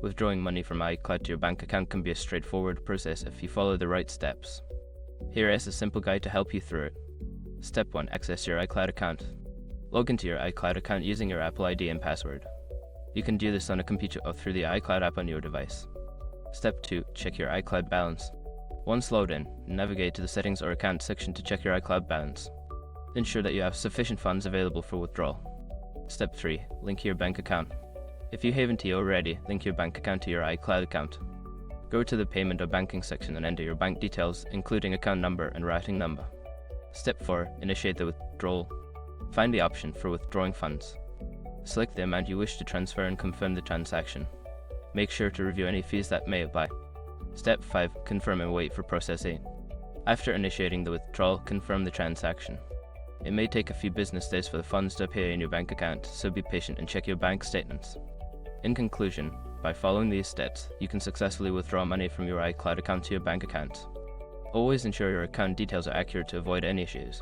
Withdrawing money from iCloud to your bank account can be a straightforward process if you follow the right steps. Here is a simple guide to help you through it. Step 1. Access your iCloud account. Log into your iCloud account using your Apple ID and password. You can do this on a computer or through the iCloud app on your device. Step 2. Check your iCloud balance. Once logged in, navigate to the Settings or Account section to check your iCloud balance. Ensure that you have sufficient funds available for withdrawal. Step 3. Link your bank account. If you haven't already, link your bank account to your iCloud account. Go to the Payment or Banking section and enter your bank details, including account number and routing number. Step 4. Initiate the withdrawal. Find the option for withdrawing funds. Select the amount you wish to transfer and confirm the transaction. Make sure to review any fees that may apply. Step 5. Confirm and wait for processing. After initiating the withdrawal, confirm the transaction. It may take a few business days for the funds to appear in your bank account, so be patient and check your bank statements. In conclusion, by following these steps, you can successfully withdraw money from your iCloud account to your bank account. Always ensure your account details are accurate to avoid any issues.